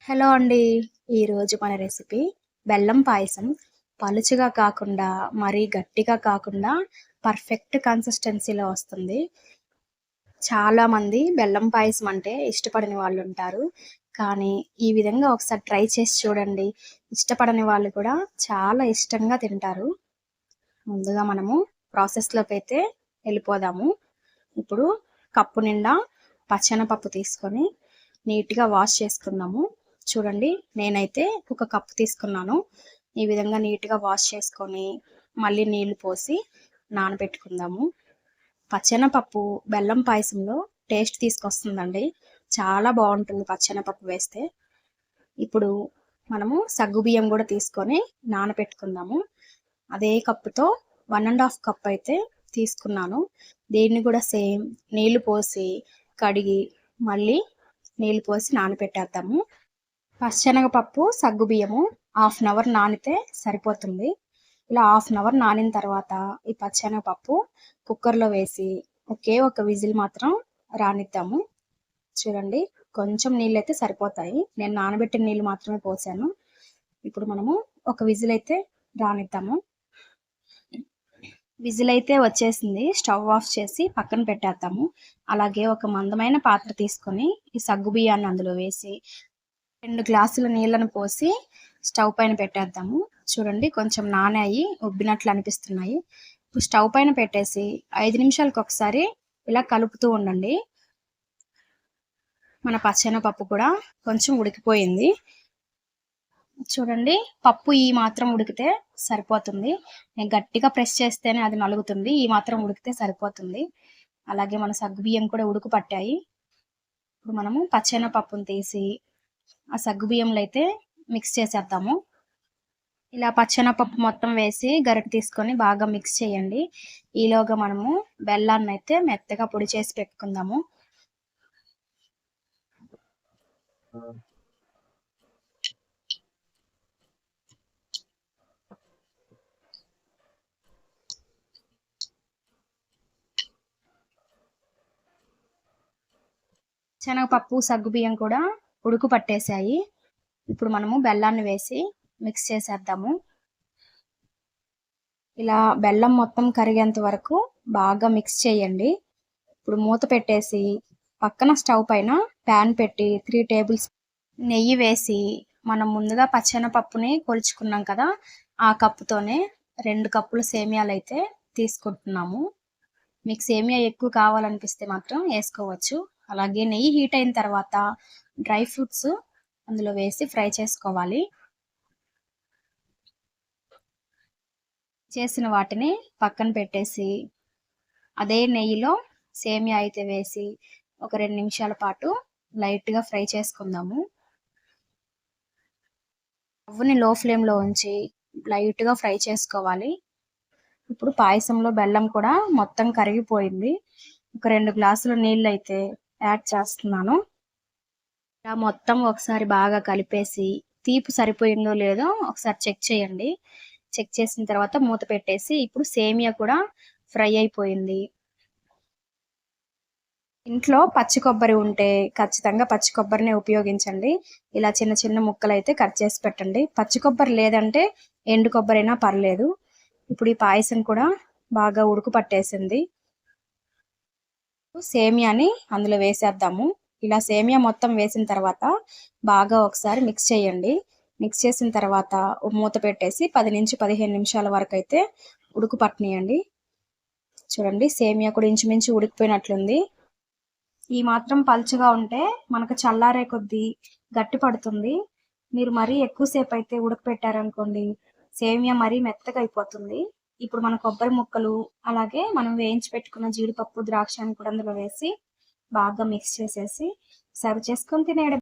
Hello అండి. ఈరోజు మన రెసిపీ బెల్లం పాయసం. పలుచగా కాకుండా, మరీ గట్టిగా కాకుండా పర్ఫెక్ట్ కన్సిస్టెన్సీలో వస్తుంది. చాలామంది బెల్లం పాయసం అంటే ఇష్టపడని వాళ్ళుంటారు. కానీ ఈ విధంగా ఒకసారి ట్రై చేసి చూడండి. ఇష్టపడని వాళ్ళు కూడా చాలా ఇష్టంగా తింటారు. ముందుగా మనము ప్రాసెస్‌లోకైతే వెళ్ళిపోదాము. ఇప్పుడు కప్పు నిండా పచ్చెనపప్పు తీసుకొని నీట్‌గా వాష్ చేసుకుందాము. చూడండి, నేనైతే ఒక కప్పు తీసుకున్నాను. ఈ విధంగా నీట్‌గా వాష్ చేసుకొని మళ్ళీ నీళ్లు పోసి నానబెట్టుకుందాము. పచ్చెనపప్పు బెల్లం పాయసంలో టేస్ట్ తీసుకొస్తుందండి. చాలా బాగుంటుంది పచ్చెనపప్పు వేస్తే. ఇప్పుడు మనము సగ్గుబియ్యం కూడా తీసుకొని నానబెట్టుకుందాము. అదే కప్పుతో 1½ కప్ అయితే తీసుకున్నాను. దీన్ని కూడా సేమ్ నీళ్లు పోసి కడిగి మళ్ళీ నీళ్లు పోసి నానబెట్టేద్దాము. పచ్చెనగపప్పు సగ్గుబియ్యము హాఫ్ అన్ అవర్ నానితే సరిపోతుంది. ఇలా హాఫ్ అన్ అవర్ నానిన తర్వాత ఈ పచ్చెనగపప్పు కుక్కర్లో వేసి ఒకే ఒక విజిల్ మాత్రం రానిద్దాము. చూడండి, కొంచెం నీళ్ళు అయితే సరిపోతాయి. నేను నానబెట్టిన నీళ్ళు మాత్రమే పోసాను. ఇప్పుడు మనము ఒక విజిల్ అయితే రానిద్దాము. విజిల్ అయితే వచ్చేసింది. స్టవ్ ఆఫ్ చేసి పక్కన పెట్టేద్దాము. అలాగే ఒక మందమైన పాత్ర తీసుకొని ఈ సగ్గు బియ్యాన్ని అందులో వేసి 2 గ్లాసుల నీళ్ళను పోసి స్టవ్ పైన పెట్టేద్దాము. చూడండి, కొంచెం నానాయి ఉబ్బినట్లు అనిపిస్తున్నాయి. ఇప్పుడు స్టవ్ పైన పెట్టేసి 5 నిమిషాలకు ఒకసారి ఇలా కలుపుతూ ఉండండి. మన పచ్చెనపప్పు కూడా కొంచెం ఉడికిపోయింది. చూడండి, పప్పు ఈ మాత్రం ఉడికితే సరిపోతుంది. నేను గట్టిగా ప్రెస్ చేస్తేనే అది నలుగుతుంది. ఈ మాత్రం ఉడికితే సరిపోతుంది. అలాగే మన సగ్గుబియ్యం కూడా ఉడుకు పట్టాయి. ఇప్పుడు మనము పచ్చెనపప్పును తీసి ఆ సగ్గుబియ్యంలో అయితే మిక్స్ చేసేద్దాము. ఇలా పచ్చెనపప్పు మొత్తం వేసి గరిటె తీసుకొని బాగా మిక్స్ చేయండి. ఈలోగా మనము బెల్లాన్ని అయితే మెత్తగా పొడి చేసి పెట్టుకుందాము. శనగపప్పు సగ్గుబియ్యం కూడా ఉడుకు పట్టేశాయి. ఇప్పుడు మనము బెల్లాన్ని వేసి మిక్స్ చేసేద్దాము. ఇలా బెల్లం మొత్తం కరిగేంత వరకు బాగా మిక్స్ చేయండి. ఇప్పుడు మూత పెట్టేసి పక్కన స్టవ్ పైన ప్యాన్ పెట్టి 3 టేబుల్ స్పూన్ నెయ్యి వేసి మనం ముందుగా పచ్చెనపప్పుని కొలుచుకున్నాం కదా, ఆ కప్పుతోనే 2 కప్పుల సేమియాలు అయితే తీసుకుంటున్నాము. మీకు సేమియా ఎక్కువ కావాలనిపిస్తే మాత్రం వేసుకోవచ్చు. అలాగే నెయ్యి హీట్ అయిన తర్వాత డ్రై ఫ్రూట్స్ అందులో వేసి ఫ్రై చేసుకోవాలి. చేసిన వాటిని పక్కన పెట్టేసి అదే నెయ్యిలో సేమియా అయితే వేసి ఒక 2 నిమిషాల పాటు లైట్గా ఫ్రై చేసుకుందాము. స్టవ్ని లో ఫ్లేమ్లో ఉంచి లైట్గా ఫ్రై చేసుకోవాలి. ఇప్పుడు పాయసంలో బెల్లం కూడా మొత్తం కరిగిపోయింది. ఒక 2 గ్లాసుల నీళ్ళు అయితే యాడ్ చేస్తున్నాను. ఇలా మొత్తం ఒకసారి బాగా కలిపేసి తీపి సరిపోయిందో లేదో ఒకసారి చెక్ చేయండి. చెక్ చేసిన తర్వాత మూత పెట్టేసి ఇప్పుడు సేమియా కూడా ఫ్రై అయిపోయింది. ఇంట్లో పచ్చి కొబ్బరి ఉంటే ఖచ్చితంగా పచ్చి కొబ్బరిని ఉపయోగించండి. ఇలా చిన్న చిన్న ముక్కలు అయితే కట్ చేసి పెట్టండి. పచ్చి కొబ్బరి లేదంటే ఎండు కొబ్బరి అయినా పర్లేదు. ఇప్పుడు ఈ పాయసం కూడా బాగా ఉడుకు పట్టేసింది. సేమియాని అందులో వేసేద్దాము. ఇలా సేమియా మొత్తం వేసిన తర్వాత బాగా ఒకసారి మిక్స్ చేయండి. మిక్స్ చేసిన తర్వాత మూత పెట్టేసి 10 నుంచి 15 నిమిషాల వరకు అయితే ఉడుకు పట్టనియండి. చూడండి, సేమియా కూడా ఇంచుమించు ఉడికిపోయినట్లుంది. ఈ మాత్రం పలుచగా ఉంటే మనకు చల్లారే కొద్దీ గట్టి పడుతుంది. మీరు మరీ ఎక్కువసేపు అయితే ఉడకపెట్టారనుకోండి, సేమియా మరీ మెత్తగా అయిపోతుంది. ఇప్పుడు మన కొబ్బరి ముక్కలు అలాగే మనం వేయించి పెట్టుకున్న జీడిపప్పు ద్రాక్షని కూడా అందులో వేసి బాగా మిక్స్ చేసేసి సర్వ్ చేసుకొని తినేయడం.